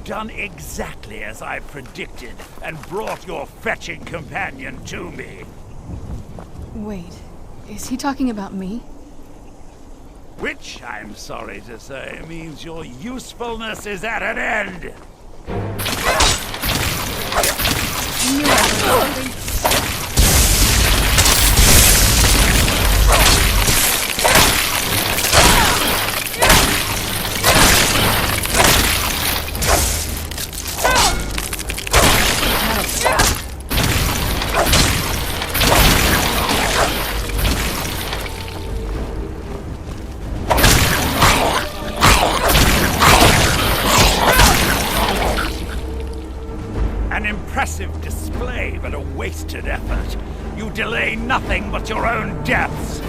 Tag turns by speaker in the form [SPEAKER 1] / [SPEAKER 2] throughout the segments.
[SPEAKER 1] You've done exactly as I predicted, and brought your fetching companion to me.
[SPEAKER 2] Wait, is he talking about me?
[SPEAKER 1] Which, I'm sorry to say, means your usefulness is at an end! An impressive display, but a wasted effort. You delay nothing but your own deaths.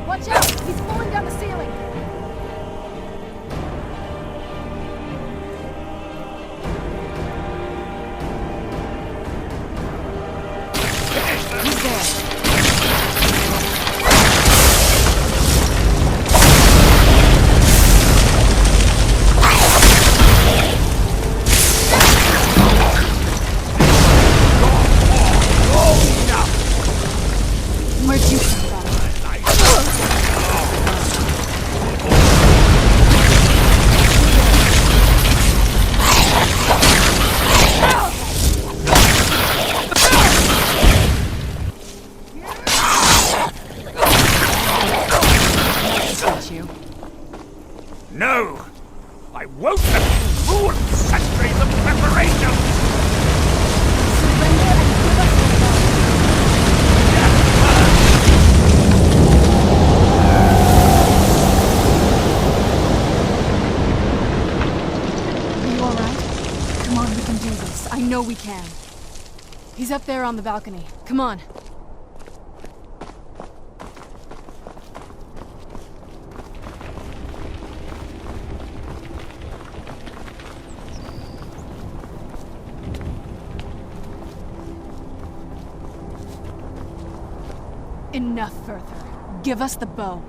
[SPEAKER 3] Watch out! He's falling down the ceiling!
[SPEAKER 2] He's there. Where'd you come from? You.
[SPEAKER 1] No! I won't let you ruin centuries of preparation!
[SPEAKER 3] Surrender and give us the
[SPEAKER 2] Are you alright? Come on, we can do this. I know we can. He's up there on the balcony. Come on. Enough further. Give us the bow.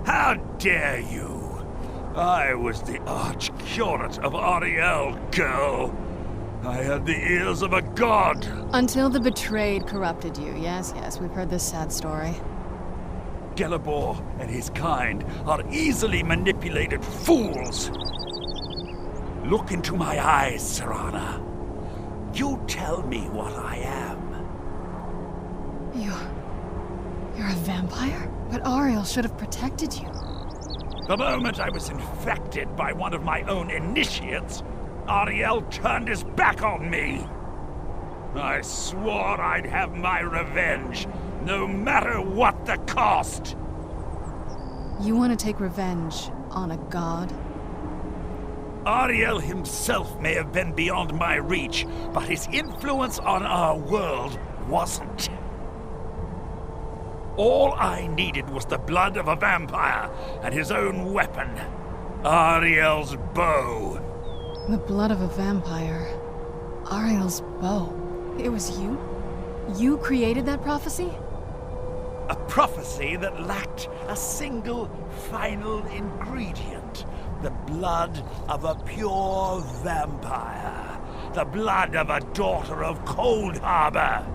[SPEAKER 1] How dare you! I was the arch-curate of Ariel, girl. I had the ears of a god.
[SPEAKER 2] Until the betrayed corrupted you. Yes, we've heard this sad story.
[SPEAKER 1] Gelabor and his kind are easily manipulated fools. Look into my eyes, Serana. You tell me what I am.
[SPEAKER 2] You're a vampire? But Ariel should have protected you.
[SPEAKER 1] The moment I was infected by one of my own initiates, Ariel turned his back on me. I swore I'd have my revenge, no matter what the cost.
[SPEAKER 2] You want to take revenge on a god?
[SPEAKER 1] Ariel himself may have been beyond my reach, but his influence on our world wasn't. All I needed was the blood of a vampire and his own weapon, Ariel's bow.
[SPEAKER 2] The blood of a vampire. Ariel's bow. It was you? You created that prophecy?
[SPEAKER 1] A prophecy that lacked a single final ingredient. The blood of a pure vampire. The blood of a daughter of Cold Harbor.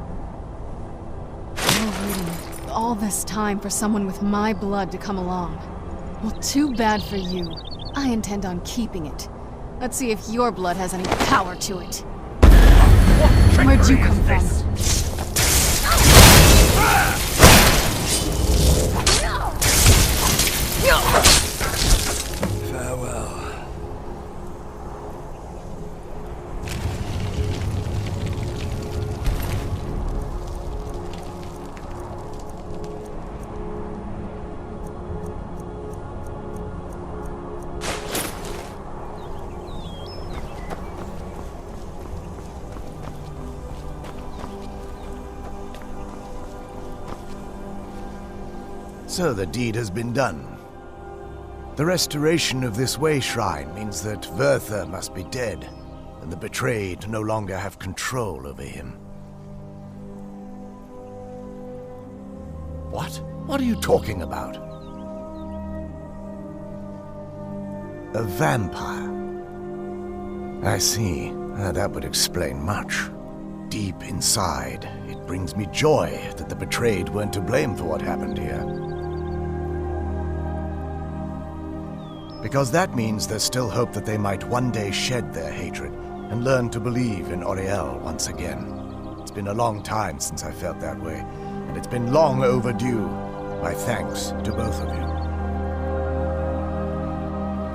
[SPEAKER 2] You're waiting all this time for someone with my blood to come along. Well, too bad for you. I intend on keeping it. Let's see if your blood has any power to it. Where'd you come from?
[SPEAKER 1] Farewell.
[SPEAKER 4] So the deed has been done. The restoration of this way shrine means that Verther must be dead, and the betrayed no longer have control over him. What? What are you talking about? A vampire. I see. That would explain much. Deep inside, it brings me joy that the betrayed weren't to blame for what happened here. Because that means there's still hope that they might one day shed their hatred and learn to believe in Auriel once again. It's been a long time since I felt that way, and it's been long overdue. My thanks to both of you.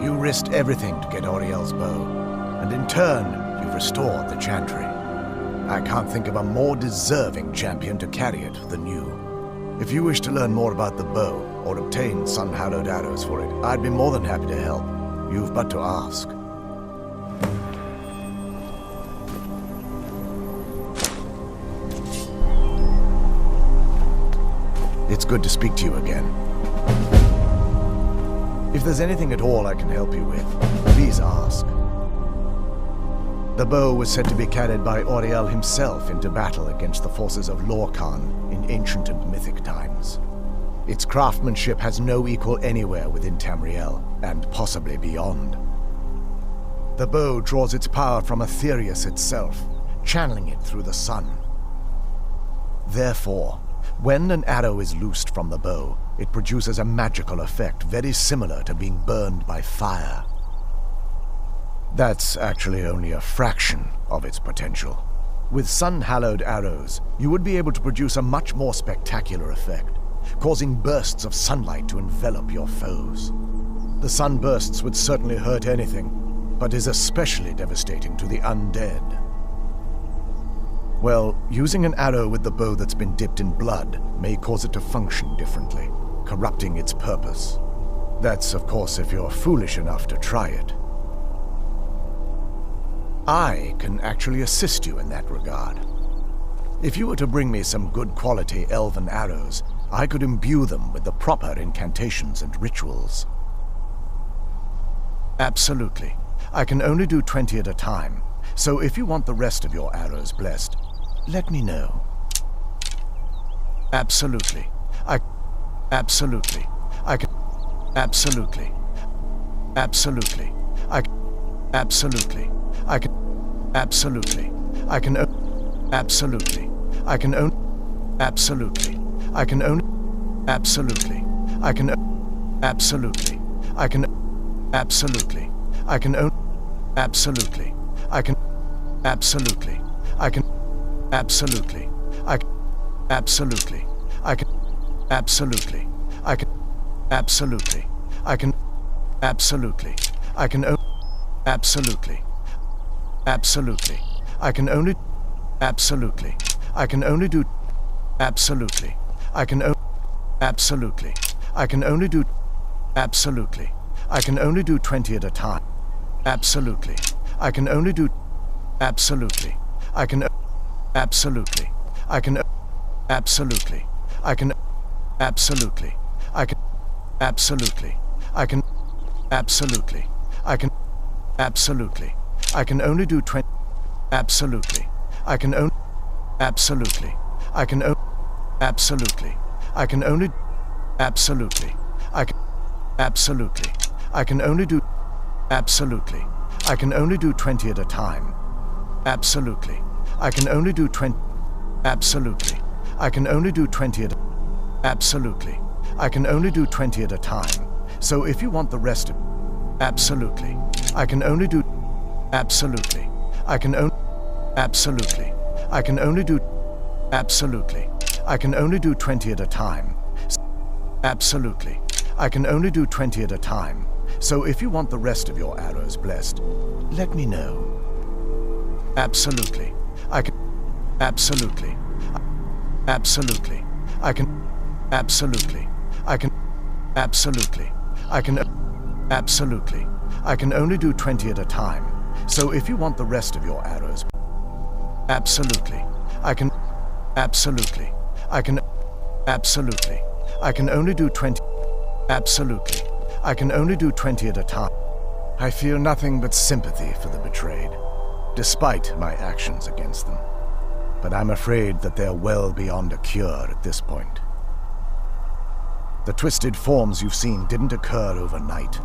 [SPEAKER 4] You risked everything to get Auriel's bow, and in turn, you've restored the Chantry. I can't think of a more deserving champion to carry it than you. If you wish to learn more about the bow, or obtain sun-hallowed arrows for it, I'd be more than happy to help. You've but to ask. It's good to speak to you again. If there's anything at all I can help you with, please ask. The bow was said to be carried by Auriel himself into battle against the forces of Lorcan in ancient and mythic times. Its craftsmanship has no equal anywhere within Tamriel, and possibly beyond. The bow draws its power from Aetherius itself, channeling it through the sun. Therefore, when an arrow is loosed from the bow, it produces a magical effect very similar to being burned by fire. That's actually only a fraction of its potential. With sun-hallowed arrows, you would be able to produce a much more spectacular effect, causing bursts of sunlight to envelop your foes. The sunbursts would certainly hurt anything, but is especially devastating to the undead. Well, using an arrow with the bow that's been dipped in blood may cause it to function differently, corrupting its purpose. That's, of course, if you're foolish enough to try it. I can actually assist you in that regard. If you were to bring me some good quality elven arrows, I could imbue them with the proper incantations and rituals. Absolutely. I can only do 20 at a time, so if you want the rest of your arrows blessed, let me know. Absolutely. Absolutely. I can... Absolutely. Absolutely. Absolutely. I can... Absolutely. I can... Absolutely. I can own... Absolutely. I can own... Absolutely. I can... Absolutely. I can... Absolutely. I can own... Absolutely. I can... Absolutely. I can... Absolutely. I can... Absolutely. I can... Absolutely. I can... Absolutely. I can... Absolutely. I can own... Absolutely. Absolutely. I can only... Absolutely. I can only do... Absolutely. I can own... Absolutely. I can only do... Absolutely. I can only do 20 at a time. Absolutely. I can only do... Absolutely. I can... Absolutely. I can... Absolutely. I can... Absolutely. I can... Absolutely. I can... Absolutely. I can... Absolutely. I can only do 20... Absolutely. I can only... Absolutely. I can only... Absolutely. I can only... Absolutely. I can... Absolutely. I can only do... Absolutely. I can only do 20 at a time. Absolutely. I can only do 20... Absolutely. I can only do 20 at a... Absolutely. I can only do 20 at a time. So if you want the rest of... Absolutely. I can only do... Absolutely. I can only... Absolutely. I can only do... Absolutely. I can only do 20 at a time. Absolutely. I can only do 20 at a time. So if you want the rest of your arrows blessed, let me know. Absolutely. I can... Absolutely. Absolutely. I can... Absolutely. I can... Absolutely. I can... Absolutely. I can only do 20 at a time. So if you want the rest of your arrows... Absolutely. I can... Absolutely. I can... Absolutely. I can only do 20... Absolutely. I can only do 20 at a time. I feel nothing but sympathy for the betrayed, despite my actions against them. But I'm afraid that they're well beyond a cure at this point. The twisted forms you've seen didn't occur overnight.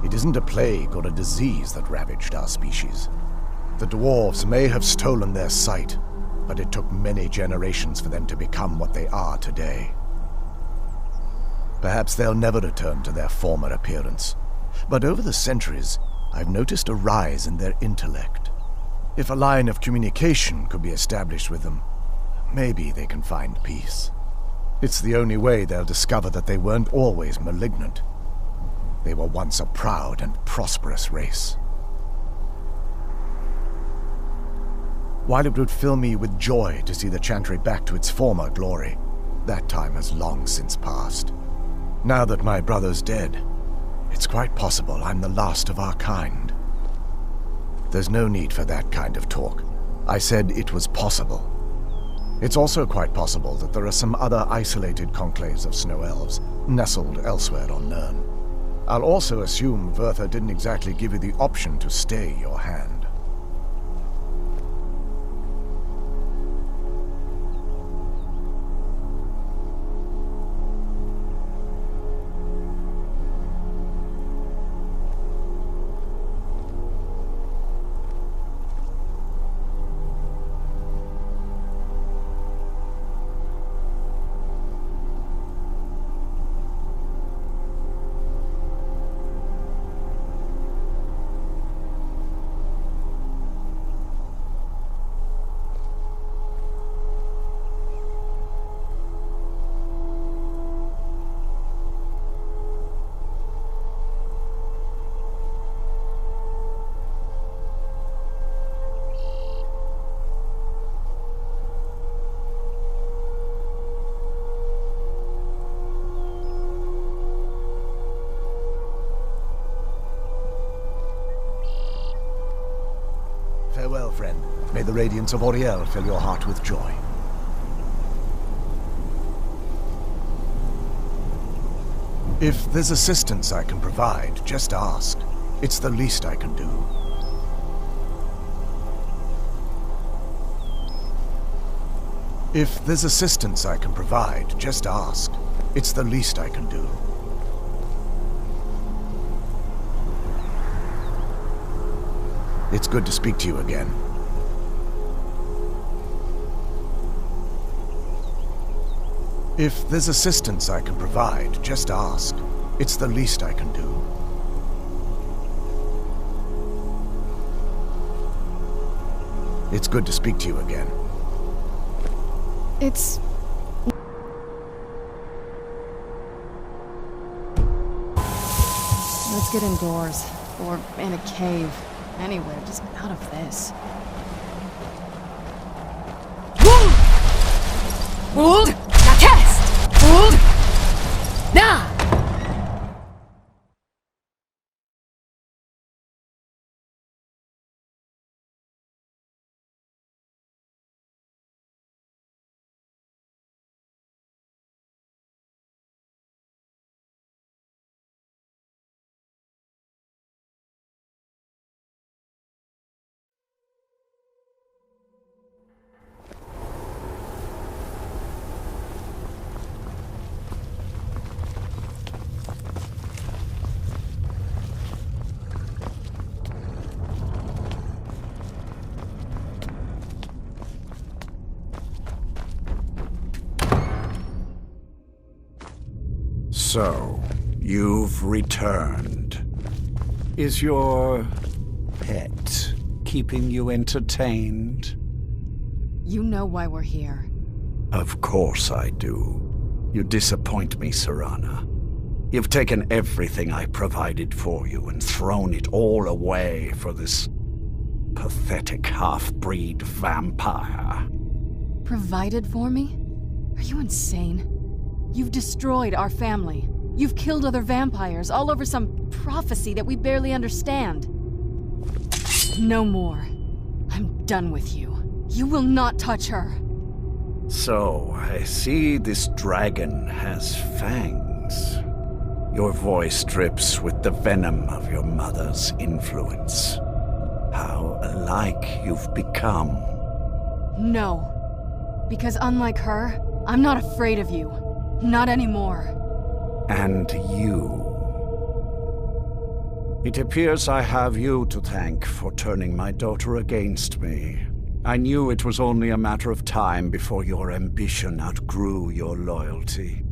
[SPEAKER 4] It isn't a plague or a disease that ravaged our species. The dwarves may have stolen their sight, but it took many generations for them to become what they are today. Perhaps they'll never return to their former appearance, but over the centuries, I've noticed a rise in their intellect. If a line of communication could be established with them, maybe they can find peace. It's the only way they'll discover that they weren't always malignant. They were once a proud and prosperous race. While it would fill me with joy to see the Chantry back to its former glory, that time has long since passed. Now that my brother's dead, it's quite possible I'm the last of our kind. There's no need for that kind of talk. I said it was possible. It's also quite possible that there are some other isolated conclaves of snow elves nestled elsewhere on Nirn. I'll also assume Vertha didn't exactly give you the option to stay your hand. Farewell, friend. May the radiance of Auriel fill your heart with joy. If there's assistance I can provide, just ask. It's the least I can do. If there's assistance I can provide, just ask. It's the least I can do. It's good to speak to you again. If there's assistance I can provide, just ask. It's the least I can do. It's good to speak to you again.
[SPEAKER 2] It's... Let's get indoors. Or in a cave. Anywhere, just out of this.
[SPEAKER 3] Hold! Na test! Hold! Na!
[SPEAKER 5] So, you've returned. Is your pet keeping you entertained?
[SPEAKER 2] You know why we're here.
[SPEAKER 5] Of course I do. You disappoint me, Serana. You've taken everything I provided for you and thrown it all away for this pathetic half-breed vampire.
[SPEAKER 2] Provided for me? Are you insane? You've destroyed our family. You've killed other vampires, all over some prophecy that we barely understand. No more. I'm done with you. You will not touch her.
[SPEAKER 5] So, I see this dragon has fangs. Your voice drips with the venom of your mother's influence. How alike you've become.
[SPEAKER 2] No. Because unlike her, I'm not afraid of you. Not anymore.
[SPEAKER 5] And you. It appears I have you to thank for turning my daughter against me. I knew it was only a matter of time before your ambition outgrew your loyalty.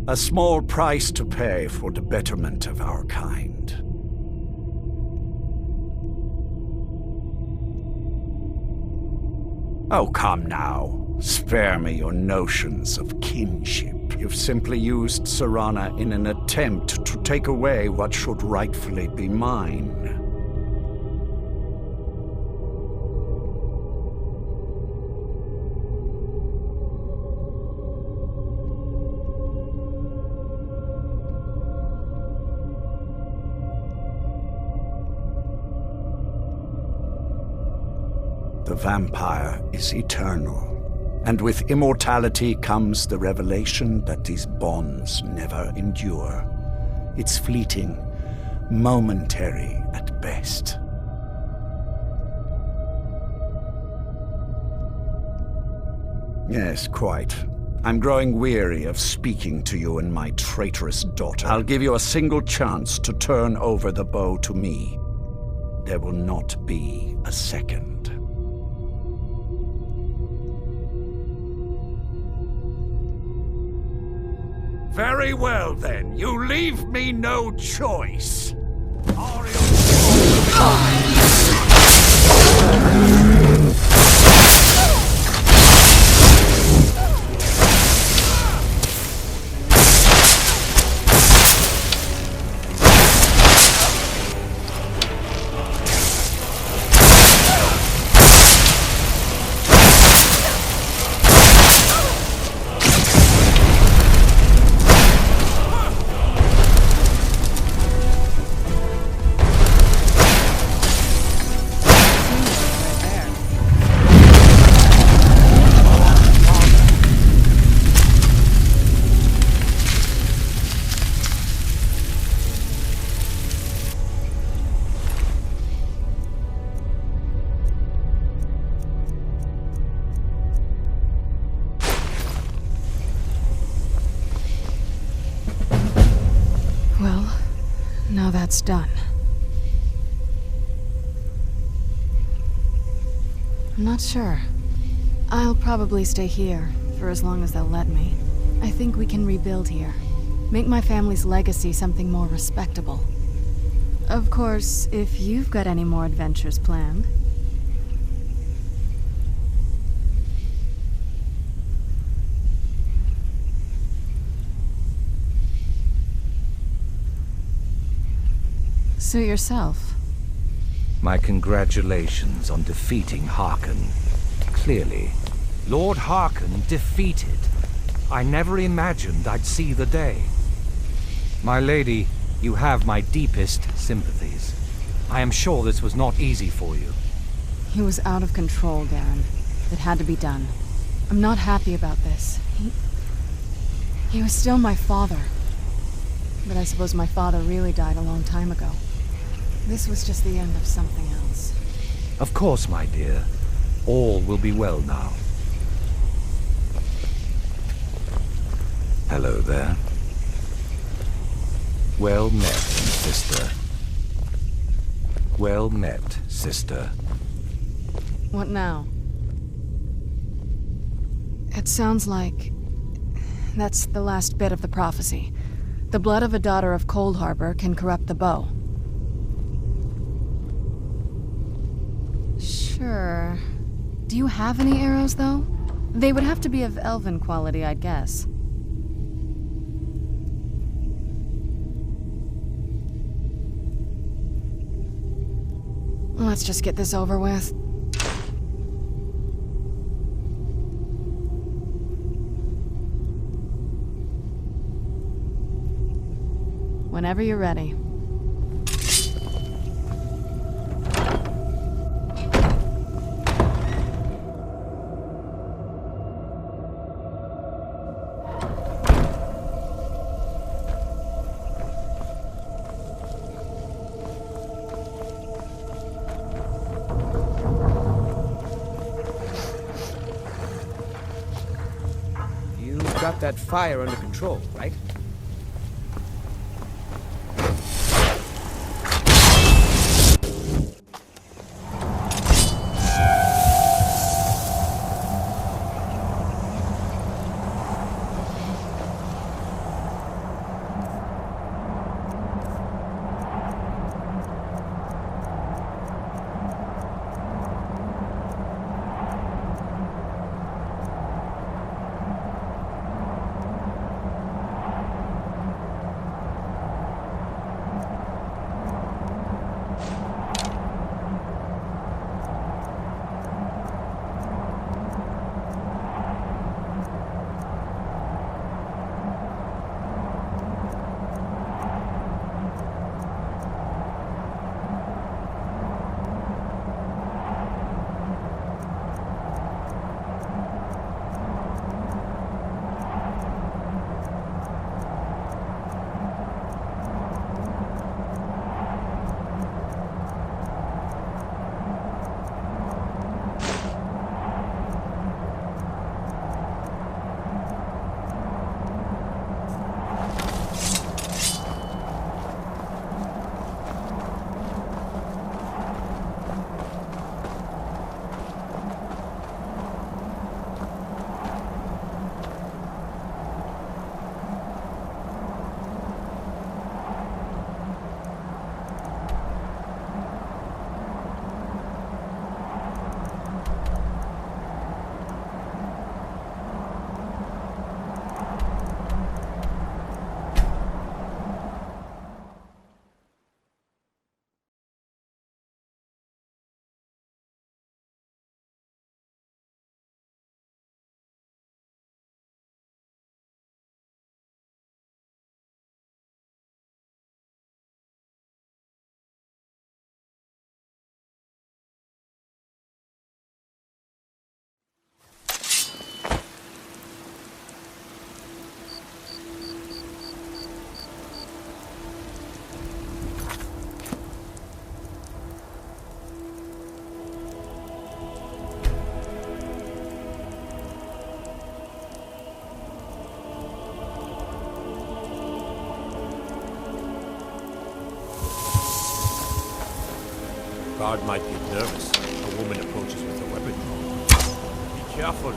[SPEAKER 5] A small price to pay for the betterment of our kind. Oh, come now. Spare me your notions of kinship. You've simply used Serana in an attempt to take away what should rightfully be mine. The vampire is eternal. And with immortality comes the revelation that these bonds never endure. It's fleeting, momentary at best. Yes, quite. I'm growing weary of speaking to you and my traitorous daughter. I'll give you a single chance to turn over the bow to me. There will not be a second. Very well, then. You leave me no choice.
[SPEAKER 2] Now that's done. I'm not sure. I'll probably stay here for as long as they'll let me. I think we can rebuild here. Make my family's legacy something more respectable. Of course, if you've got any more adventures planned. Suit yourself.
[SPEAKER 6] My congratulations on defeating Harkon. Clearly, Lord Harkon defeated. I never imagined I'd see the day. My lady, you have my deepest sympathies. I am sure this was not easy for you.
[SPEAKER 2] He was out of control, Darren. It had to be done. I'm not happy about this. He was still my father. But I suppose my father really died a long time ago. This was just the end of something else.
[SPEAKER 6] Of course, my dear. All will be well now.
[SPEAKER 5] Hello there.
[SPEAKER 6] Well met, sister. Well met, sister.
[SPEAKER 2] What now? It sounds like... that's the last bit of the prophecy. The blood of a daughter of Cold Harbor can corrupt the bow. Sure. Do you have any arrows, though? They would have to be of elven quality, I'd guess. Let's just get this over with. Whenever you're ready.
[SPEAKER 7] got that fire under control, right?
[SPEAKER 8] Guard might get nervous. A woman approaches with a weapon drawn. Be careful.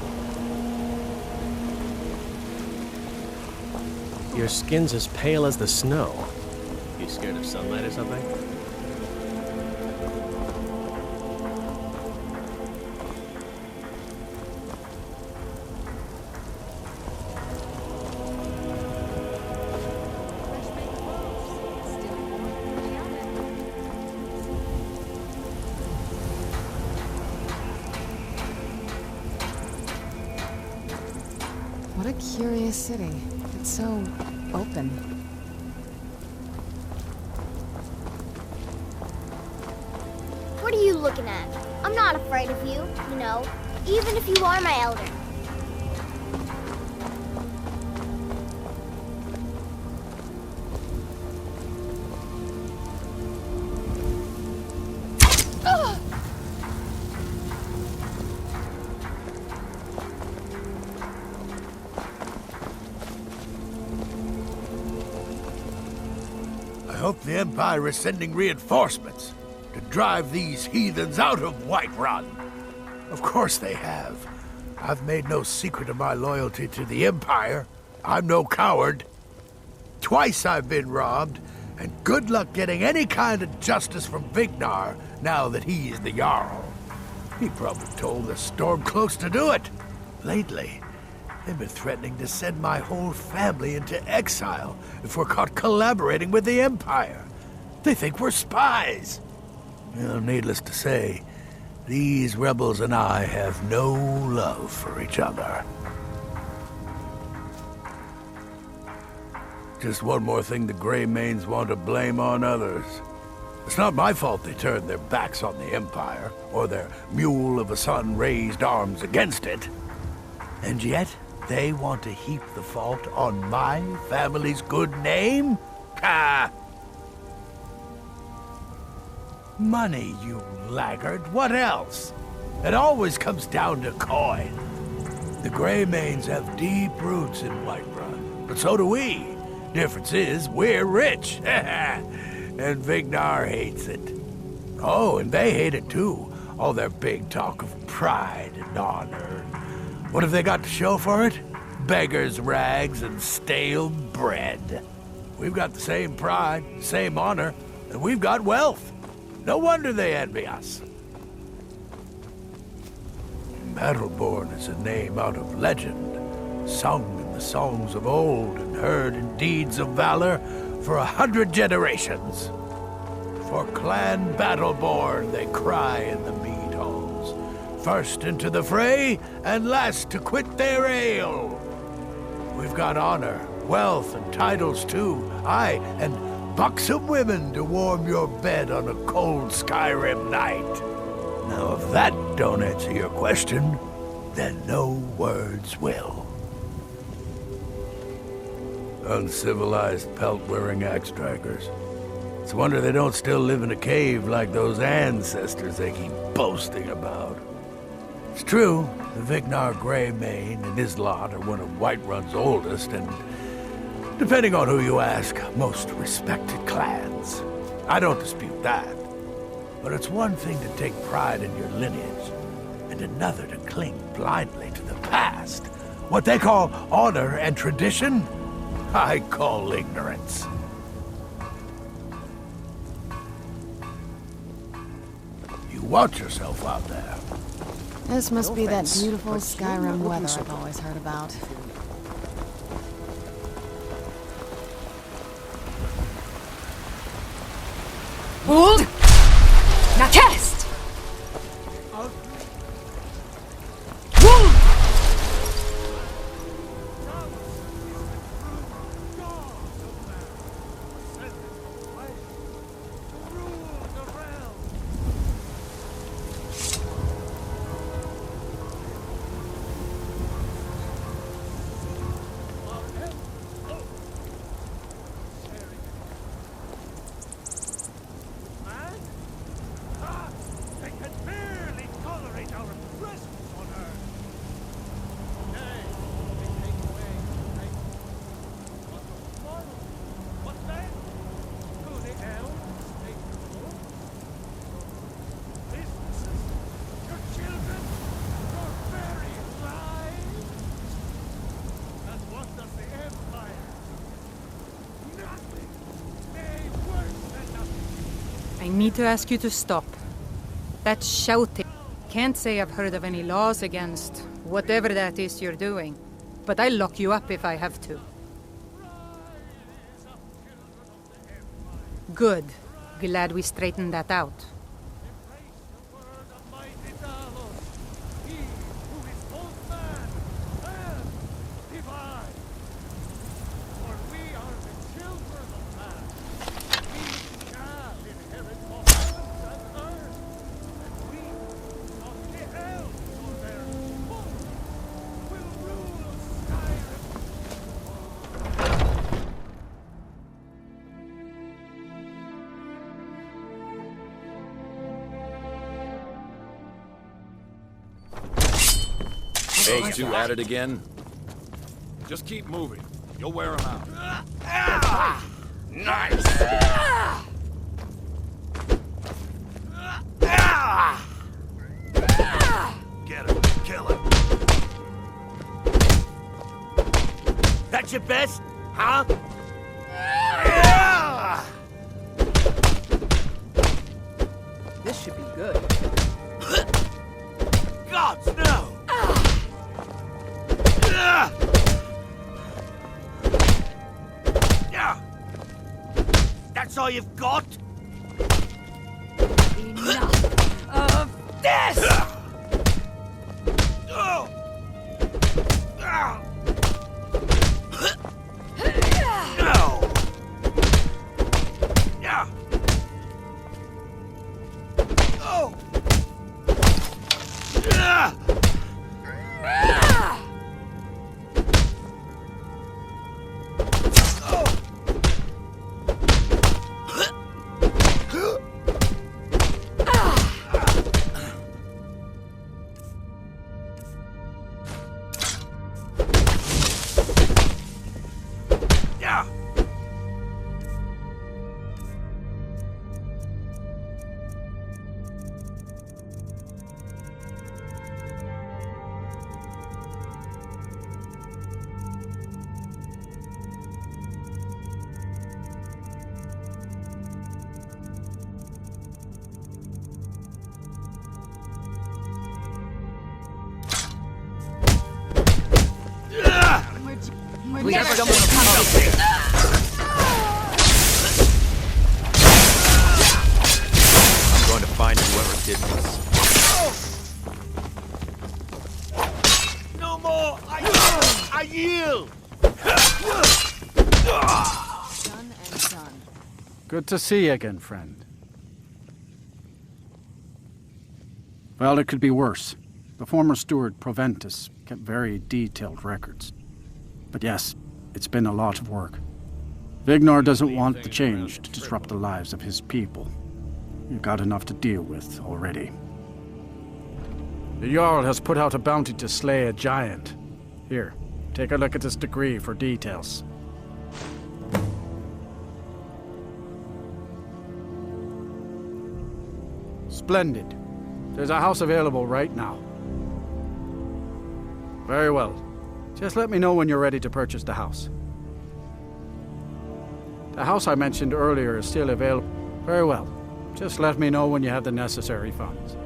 [SPEAKER 7] Your skin's as pale as the snow. You scared of sunlight or something?
[SPEAKER 2] What a curious city. It's so open.
[SPEAKER 9] What are you looking at? I'm not afraid of you, you know, even if you are my elder.
[SPEAKER 4] I hope the Empire is sending reinforcements to drive these heathens out of Whiterun. Of course they have. I've made no secret of my loyalty to the Empire. I'm no coward. Twice I've been robbed, and good luck getting any kind of justice from Vignar now that he's the Jarl. He probably told the Stormcloaks to do it. Lately, they've been threatening to send my whole family into exile if we're caught collaborating with the Empire. They think we're spies. Well, needless to say, these rebels and I have no love for each other. Just one more thing the Greymanes want to blame on others. It's not my fault they turned their backs on the Empire, or their mule of a son raised arms against it. And yet, they want to heap the fault on my family's good name? Ha! Money, you laggard. What else? It always comes down to coin.
[SPEAKER 10] The Greymanes have deep roots in Whiterun, but so do we. Difference is, we're rich. And Vignar hates it. Oh, and they hate it too. All their big talk of pride and honor. What have they got to show for it? Beggars' rags and stale bread. We've got the same pride, same honor, and we've got wealth. No wonder they envy us. Battleborn is a name out of legend, sung in the songs of old and heard in deeds of valor for 100 generations. For Clan Battleborn they cry in the mead halls, first into the fray and last to quit their ale. We've got honor, wealth, and titles too, aye, and buxom women to warm your bed on a cold Skyrim night. Now, if that don't answer your question, then no words will. Uncivilized pelt-wearing axe-draggers. It's a wonder they don't still live in a cave like those ancestors they keep boasting about. It's true, the Vignar Greymane and his lot are one of Whiterun's oldest and, depending on who you ask, most respected clans. I don't dispute that. But it's one thing to take pride in your lineage, and another to cling blindly to the past. What they call honor and tradition, I call ignorance. You watch yourself out there.
[SPEAKER 2] This must be that beautiful Skyrim weather I've always heard about.
[SPEAKER 3] Hold! Now cast! Wound!
[SPEAKER 11] I need to ask you to stop. That shouting. Can't say I've heard of any laws against whatever that is you're doing, but I'll lock you up if I have to. Good. Glad we straightened that out.
[SPEAKER 8] Those two at it again? Just keep moving. You'll wear them out.
[SPEAKER 1] Nice!
[SPEAKER 10] Get him, kill him. That's your best, huh?
[SPEAKER 3] This should be good.
[SPEAKER 10] Gods, no! That's all you've got?
[SPEAKER 3] Enough of this!
[SPEAKER 10] No! Oh!
[SPEAKER 3] We have someone to come up here.
[SPEAKER 8] I'm going to find whoever did this.
[SPEAKER 1] No more! I yield!
[SPEAKER 2] Done and done.
[SPEAKER 12] Good to see you again, friend. Well, it could be worse. The former steward, Proventus, kept very detailed records. But yes, it's been a lot of work. Vignor doesn't want the change to disrupt the lives of his people. You've got enough to deal with already. The Jarl has put out a bounty to slay a giant. Here, take a look at this decree for details. Splendid. There's a house available right now. Very well. Just let me know when you're ready to purchase the house. The house I mentioned earlier is still available. Very well. Just let me know when you have the necessary funds.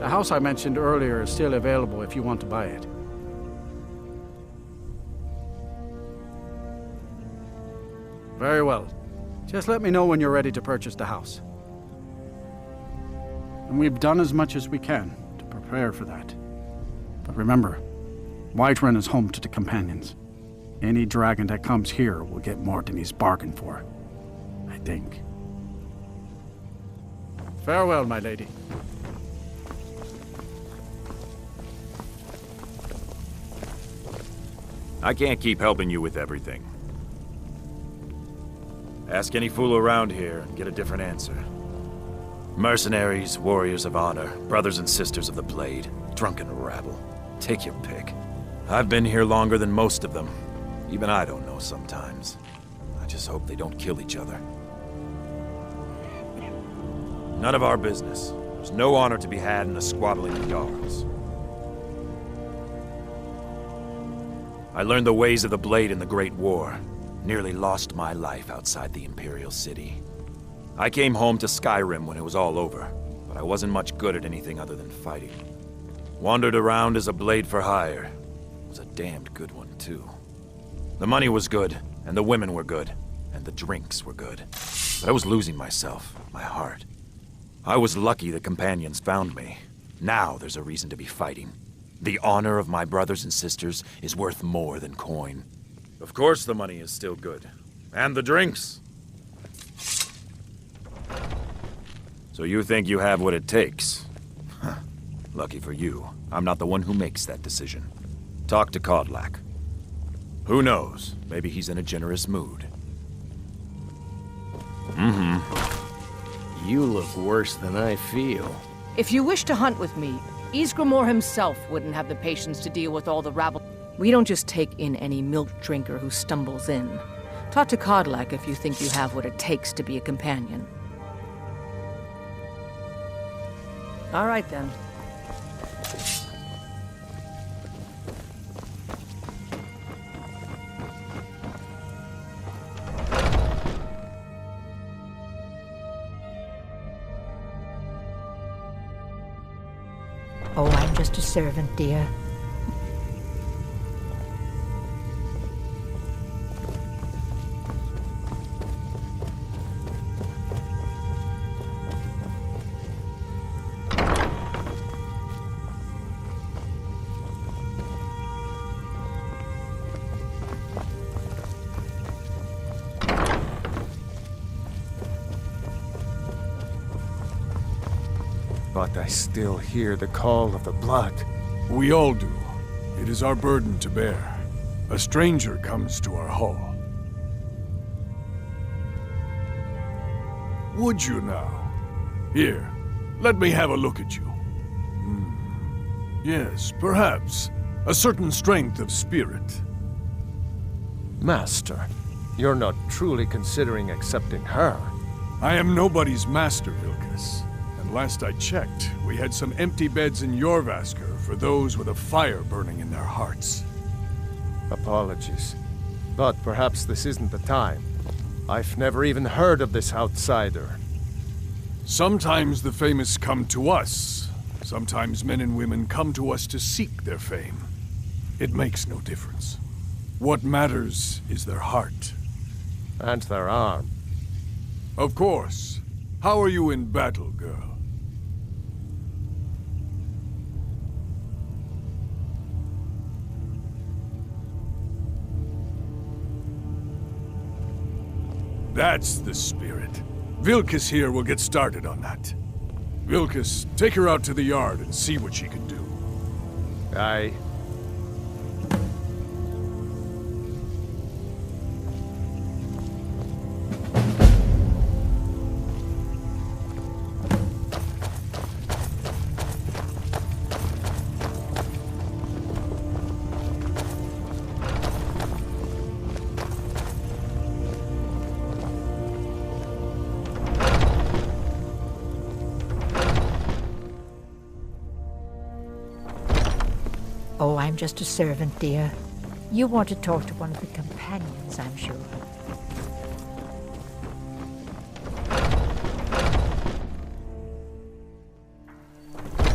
[SPEAKER 12] The house I mentioned earlier is still available if you want to buy it. Very well. Just let me know when you're ready to purchase the house. And we've done as much as we can to prepare for that. But remember, Whiterun is home to the companions. Any dragon that comes here will get more than he's bargained for. I think. Farewell, my lady.
[SPEAKER 8] I can't keep helping you with everything. Ask any fool around here and get a different answer. Mercenaries, warriors of honor, brothers and sisters of the blade, drunken rabble. Take your pick. I've been here longer than most of them. Even I don't know sometimes. I just hope they don't kill each other. None of our business. There's no honor to be had in a squabbling of Jarls. I learned the ways of the blade in the Great War. Nearly lost my life outside the Imperial City. I came home to Skyrim when it was all over, but I wasn't much good at anything other than fighting. Wandered around as a blade for hire. It was a damned good one, too. The money was good, and the women were good, and the drinks were good. But I was losing myself, my heart. I was lucky the companions found me. Now there's a reason to be fighting. The honor of my brothers and sisters is worth more than coin. Of course the money is still good. And the drinks. So you think you have what it takes? Huh. Lucky for you, I'm not the one who makes that decision. Talk to Kodlak. Who knows? Maybe he's in a generous mood.
[SPEAKER 7] You look worse than I feel.
[SPEAKER 3] If you wish to hunt with me, Ysgramor himself wouldn't have the patience to deal with all the rabble. We don't just take in any milk drinker who stumbles in. Talk to Kodlak if you think you have what it takes to be a companion. All right, then.
[SPEAKER 13] Oh, I'm just a servant, dear.
[SPEAKER 14] But I still hear the call of the blood.
[SPEAKER 15] We all do. It is our burden to bear. A stranger comes to our hall. Would you now? Here, let me have a look at you. Yes, perhaps. A certain strength of spirit.
[SPEAKER 14] Master, you're not truly considering accepting her.
[SPEAKER 15] I am nobody's master, Vilkas. And last I checked, we had some empty beds in Jorvaskr for those with a fire burning in their hearts.
[SPEAKER 14] Apologies. But perhaps this isn't the time. I've never even heard of this outsider.
[SPEAKER 15] Sometimes the famous come to us. Sometimes men and women come to us to seek their fame. It makes no difference. What matters is their heart.
[SPEAKER 14] And their arm.
[SPEAKER 15] Of course. How are you in battle, girl? That's the spirit. Vilkas here will get started on that. Vilkas, take her out to the yard and see what she can do.
[SPEAKER 14] Aye.
[SPEAKER 13] Oh, I'm just a servant, dear. You want to talk to one of the companions, I'm sure.
[SPEAKER 2] I'm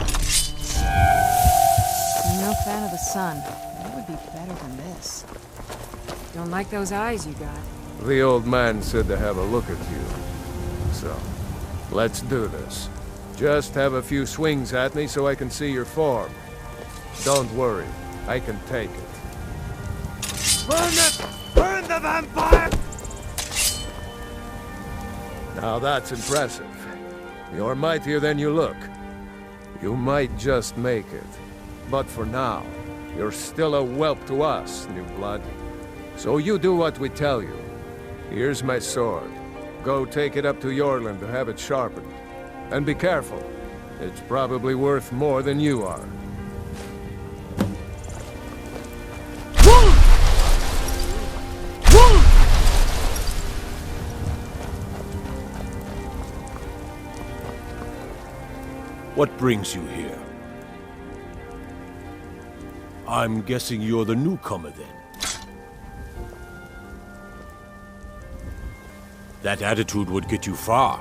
[SPEAKER 2] no fan of the sun. What would be better than this?
[SPEAKER 16] Don't like those eyes you got.
[SPEAKER 14] The old man said to have a look at you. So, let's do this. Just have a few swings at me so I can see your form. Don't worry, I can take it.
[SPEAKER 1] Burn it! Burn the vampire!
[SPEAKER 14] Now that's impressive. You're mightier than you look. You might just make it. But for now, you're still a whelp to us, new blood. So you do what we tell you. Here's my sword. Go take it up to Yorland to have it sharpened. And be careful. It's probably worth more than you are.
[SPEAKER 17] What brings you here? I'm guessing you're the newcomer then. That attitude would get you far,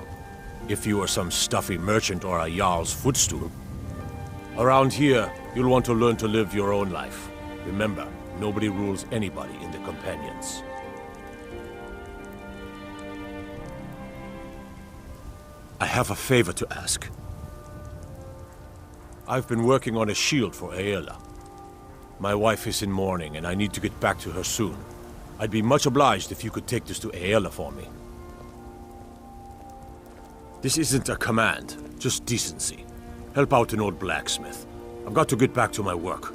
[SPEAKER 17] if you were some stuffy merchant or a Jarl's footstool. Around here, you'll want to learn to live your own life. Remember, nobody rules anybody in the Companions. I have a favor to ask. I've been working on a shield for Aela. My wife is in mourning, and I need to get back to her soon. I'd be much obliged if you could take this to Aela for me. This isn't a command, just decency. Help out an old blacksmith. I've got to get back to my work.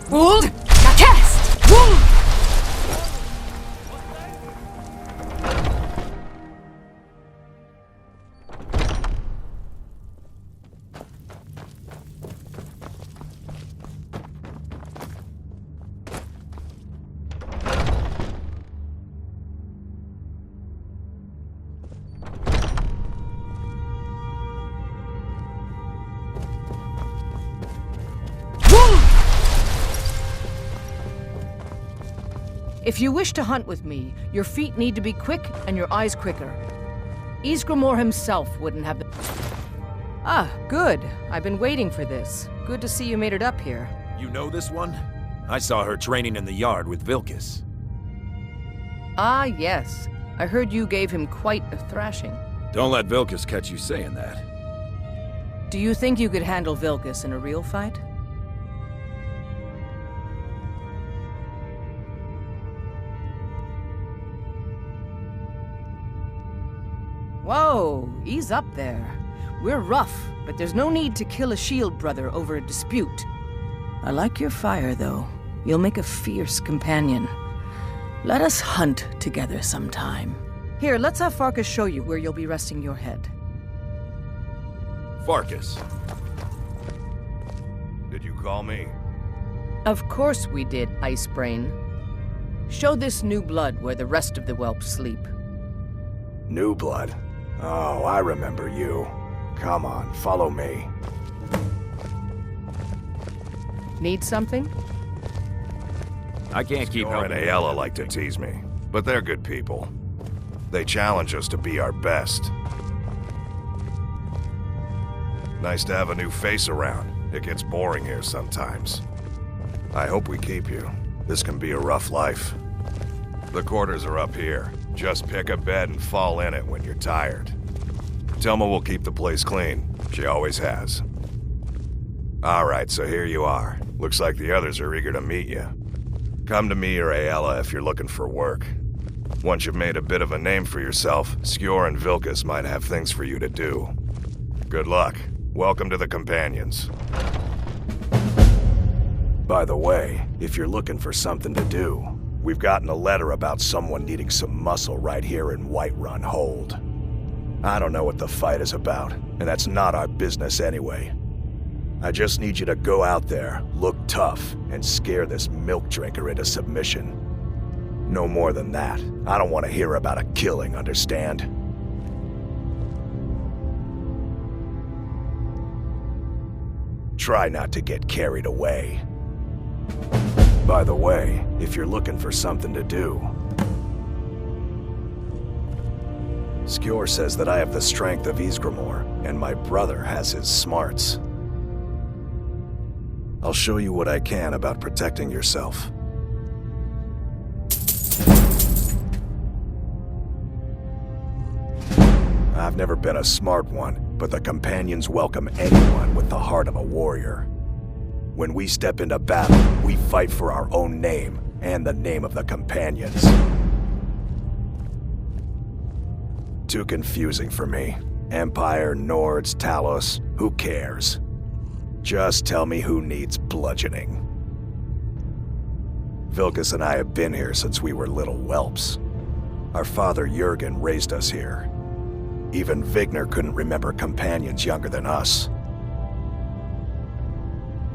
[SPEAKER 16] Wold! Now cast! Wold!
[SPEAKER 3] If you wish to hunt with me, your feet need to be quick and your eyes quicker. Ysgramor himself wouldn't have the... Ah, good. I've been waiting for this. Good to see you made it up here.
[SPEAKER 8] You know this one? I saw her training in the yard with Vilkas.
[SPEAKER 3] Ah, yes. I heard you gave him quite a thrashing.
[SPEAKER 8] Don't let Vilkas catch you saying that.
[SPEAKER 3] Do you think you could handle Vilkas in a real fight? Whoa, ease up there. We're rough, but there's no need to kill a shield brother over a dispute. I like your fire, though. You'll make a fierce companion. Let us hunt together sometime. Here, let's have Farkas show you where you'll be resting your head.
[SPEAKER 8] Farkas.
[SPEAKER 18] Did you call me?
[SPEAKER 3] Of course we did, Icebrain. Show this new blood where the rest of the whelps sleep.
[SPEAKER 4] New blood? Oh, I remember you. Come on, follow me.
[SPEAKER 3] Need something?
[SPEAKER 8] I can't keep
[SPEAKER 18] Skyrim and
[SPEAKER 8] helping.
[SPEAKER 18] Ayala like to tease me, but they're good people. They challenge us to be our best. Nice to have a new face around. It gets boring here sometimes. I hope we keep you. This can be a rough life. The quarters are up here. Just pick a bed and fall in it when you're tired. Telma will keep the place clean. She always has. Alright, so here you are. Looks like the others are eager to meet you. Come to me or Ayala if you're looking for work. Once you've made a bit of a name for yourself, Skjor and Vilkas might have things for you to do. Good luck. Welcome to the Companions. By the way, if you're looking for something to do, we've gotten a letter about someone needing some muscle right here in Whiterun Hold. I don't know what the fight is about, and that's not our business anyway. I just need you to go out there, look tough, and scare this milk drinker into submission. No more than that. I don't want to hear about a killing, understand? Try not to get carried away. By the way, if you're looking for something to do, Skjor says that I have the strength of Ysgramor, and my brother has his smarts. I'll show you what I can about protecting yourself. I've never been a smart one, but the Companions welcome anyone with the heart of a warrior. When we step into battle, we fight for our own name, and the name of the Companions. Too confusing for me. Empire, Nords, Talos, who cares? Just tell me who needs bludgeoning. Vilkas and I have been here since we were little whelps. Our father Jurgen raised us here. Even Vigner couldn't remember Companions younger than us.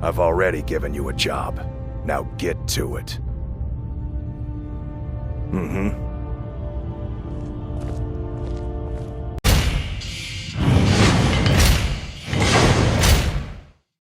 [SPEAKER 18] I've already given you a job. Now get to it. Mm-hmm.